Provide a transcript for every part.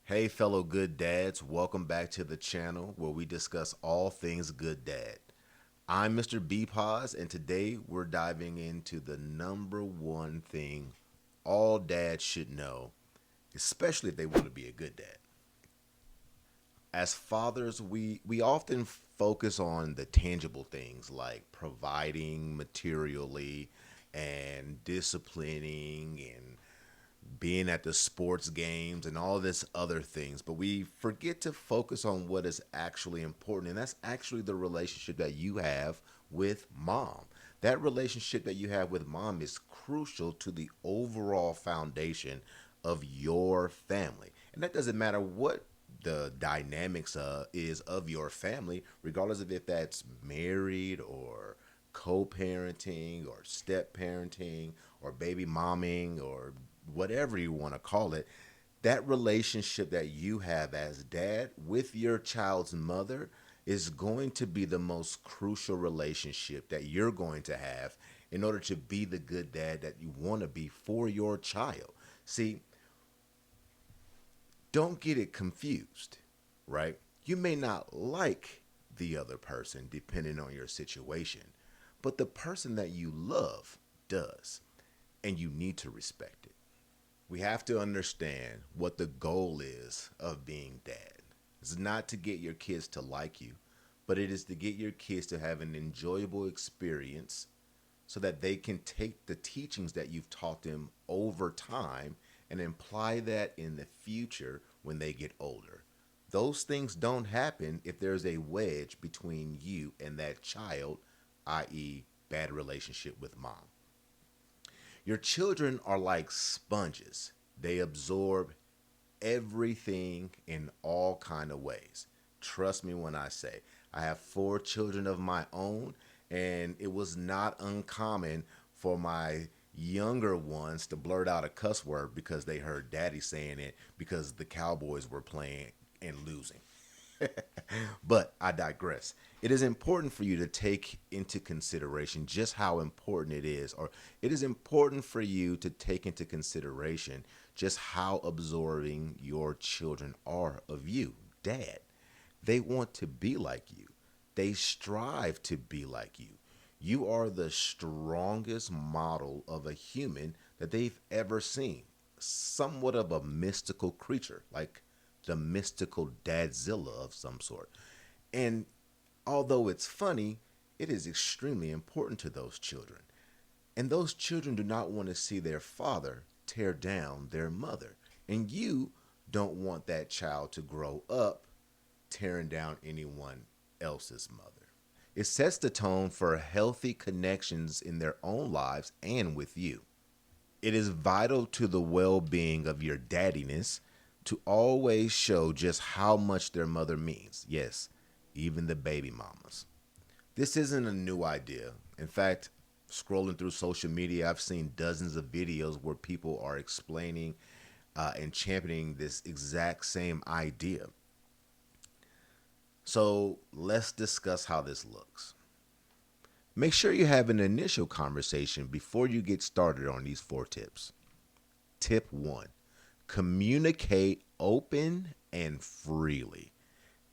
Hey, fellow good dads, welcome back to the channel where we discuss all things good dad. I'm Mr. BPOZ, and today we're diving into the number one thing all dads should know, especially if they want to be a good dad. As fathers, we often focus on the tangible things like providing materially and disciplining and being at the sports games and all this other things, but we forget to focus on what is actually important, and that's actually the relationship that you have with mom. That relationship that you have with mom is crucial to the overall foundation of your family, and that doesn't matter what the dynamics is of your family, regardless of if that's married or co-parenting or step parenting or baby momming or whatever you want to call it. That relationship that you have as dad with your child's mother is going to be the most crucial relationship that you're going to have in order to be the good dad that you want to be for your child. See, don't get it confused, right? You may not like the other person depending on your situation, but the person that you love does, and you need to respect it. We have to understand what the goal is of being dad. It's not to get your kids to like you, but it is to get your kids to have an enjoyable experience so that they can take the teachings that you've taught them over time and apply that in the future when they get older. Those things don't happen if there's a wedge between you and that child, i.e., bad relationship with mom. Your children are like sponges. They absorb everything in all kind of ways. Trust me when I say I have four children of my own, and it was not uncommon for my younger ones to blurt out a cuss word because they heard daddy saying it because the Cowboys were playing and losing. But I digress. It is important for you to take into consideration just how important it is, or it is important for you to take into consideration just how absorbing your children are of you, dad. They want to be like you, they strive to be like you. You are the strongest model of a human that they've ever seen. Somewhat of a mystical creature, like the mystical dadzilla of some sort. And although it's funny, it is extremely important to those children. And those children do not want to see their father tear down their mother. And you don't want that child to grow up tearing down anyone else's mother. It sets the tone for healthy connections in their own lives and with you. It is vital to the well being of your daddiness to always show just how much their mother means. Yes, even the baby mamas. This isn't a new idea. In fact, scrolling through social media, I've seen dozens of videos where people are explaining and championing this exact same idea. So let's discuss how this looks. Make sure you have an initial conversation before you get started on these four tips. Tip one, communicate open and freely.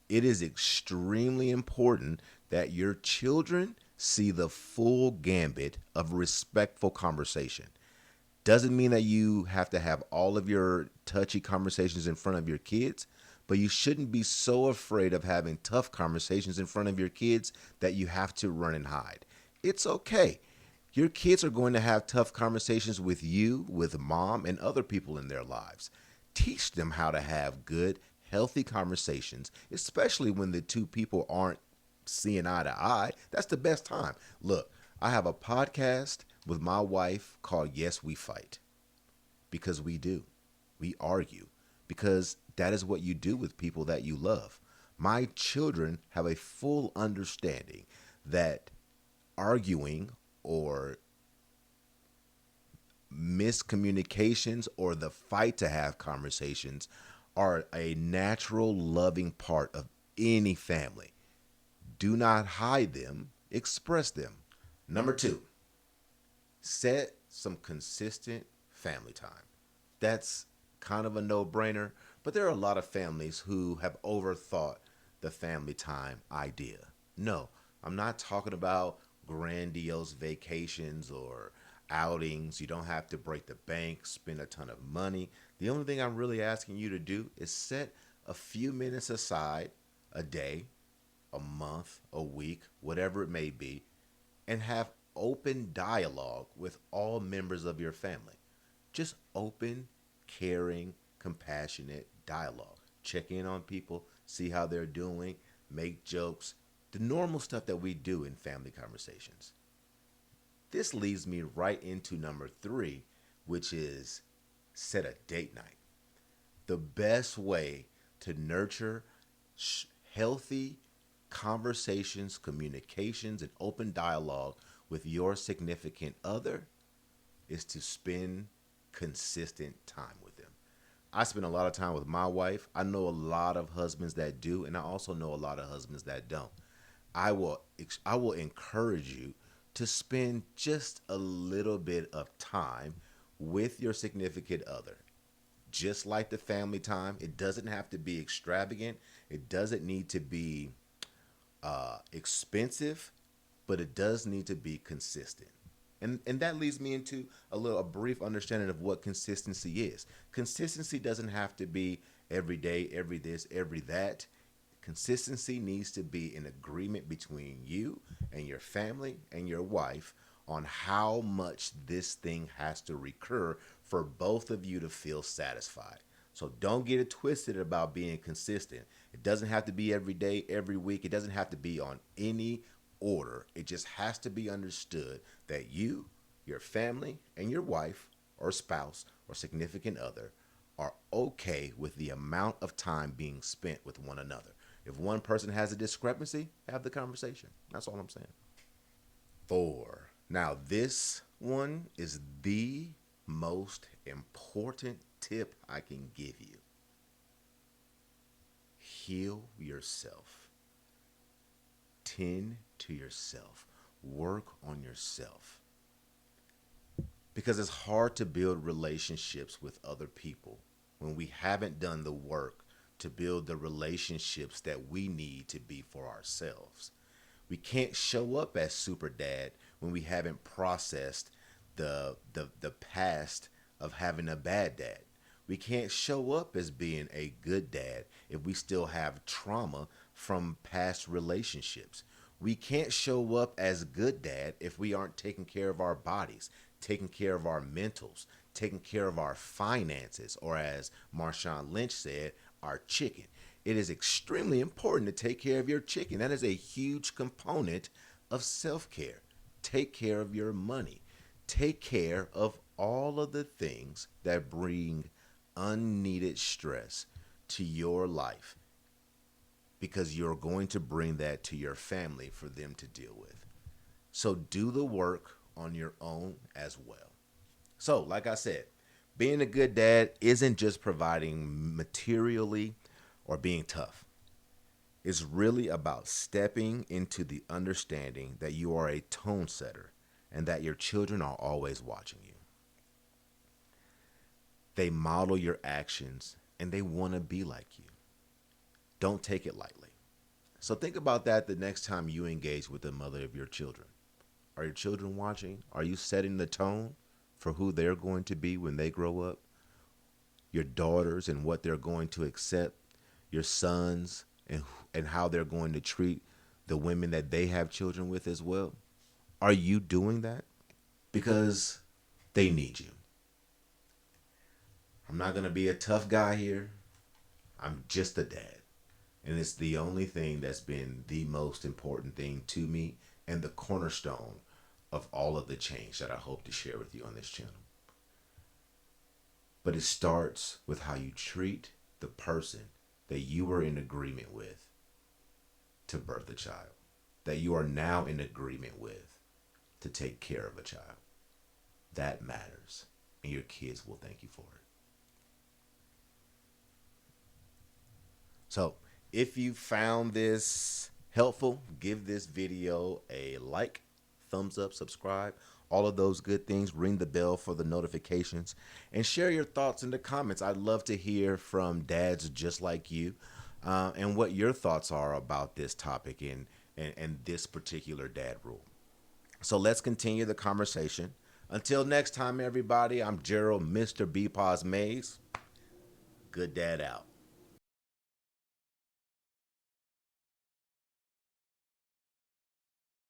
It is extremely important that your children see the full gambit of respectful conversation. Doesn't mean that you have to have all of your touchy conversations in front of your kids, but you shouldn't be so afraid of having tough conversations in front of your kids that you have to run and hide. It's okay. Your kids are going to have tough conversations with you, with mom, and other people in their lives. Teach them how to have good, healthy conversations, especially when the two people aren't seeing eye to eye. That's the best time. Look, I have a podcast with my wife called Yes, We Fight, because we do. We argue because that is what you do with people that you love. My children have a full understanding that arguing or miscommunications or the fight to have conversations are a natural, loving part of any family. Do not hide them, express them. Number two, set some consistent family time. That's kind of a no brainer, But there are a lot of families who have overthought the family time idea. No, I'm not talking about grandiose vacations or outings. You don't have to break the bank, spend a ton of money. The only thing I'm really asking you to do is set a few minutes aside a day, a month, a week, whatever it may be, and have open dialogue with all members of your family. Just open, caring, compassionate dialogue. Check in on people, see how they're doing, make jokes, the normal stuff that we do in family conversations. This leads me right into number three, which is set a date night. The best way to nurture healthy conversations, communications, and open dialogue with your significant other is to spend consistent time with them. I spend a lot of time with my wife. I know a lot of husbands that do, and I also know a lot of husbands that don't. I will I will encourage you to spend just a little bit of time with your significant other. Just like the family time, it doesn't have to be extravagant. It doesn't need to be expensive, but it does need to be consistent. And that leads me into a brief understanding of what consistency is. Consistency doesn't have to be every day, every this, every that. Consistency needs to be an agreement between you and your family and your wife on how much this thing has to recur for both of you to feel satisfied. So don't get it twisted about being consistent. It doesn't have to be every day, every week. It doesn't have to be on any order. It just has to be understood that you, your family, and your wife or spouse or significant other are okay with the amount of time being spent with one another. If one person has a discrepancy, have the conversation. That's all I'm saying. Four. Now, this one is the most important tip I can give you. Heal yourself. Tend to yourself. Work on yourself. Because it's hard to build relationships with other people when we haven't done the work to build the relationships that we need to be for ourselves. We can't show up as super dad when we haven't processed the past of having a bad dad. We can't show up as being a good dad if we still have trauma from past relationships. We can't show up as good dad if we aren't taking care of our bodies, taking care of our mentals, taking care of our finances, or as Marshawn Lynch said, our chicken. It is extremely important to take care of your chicken. That is a huge component of self-care. Take care of your money. Take care of all of the things that bring unneeded stress to your life, because you're going to bring that to your family for them to deal with. So do the work on your own as well. So, like I said, being a good dad isn't just providing materially or being tough. It's really about stepping into the understanding that you are a tone setter and that your children are always watching you. They model your actions and they want to be like you. Don't take it lightly. So think about that the next time you engage with the mother of your children. Are your children watching? Are you setting the tone for who they're going to be when they grow up? Your daughters and what they're going to accept, your sons and how they're going to treat the women that they have children with as well. Are you doing that? Because they need you. I'm not going to be a tough guy here. I'm just a dad. And it's the only thing that's been the most important thing to me and the cornerstone of all of the change that I hope to share with you on this channel. But it starts with how you treat the person that you were in agreement with to birth a child, that you are now in agreement with to take care of a child. That matters, and your kids will thank you for it. So, if you found this helpful, give this video a like, thumbs up, subscribe. all of those good things. Ring the bell for the notifications and share your thoughts in the comments. I'd love to hear from dads just like you, and what your thoughts are about this topic and this particular dad rule. So let's continue the conversation. Until next time, everybody, I'm Gerald, Mr. BPOZ Mays. Good dad out.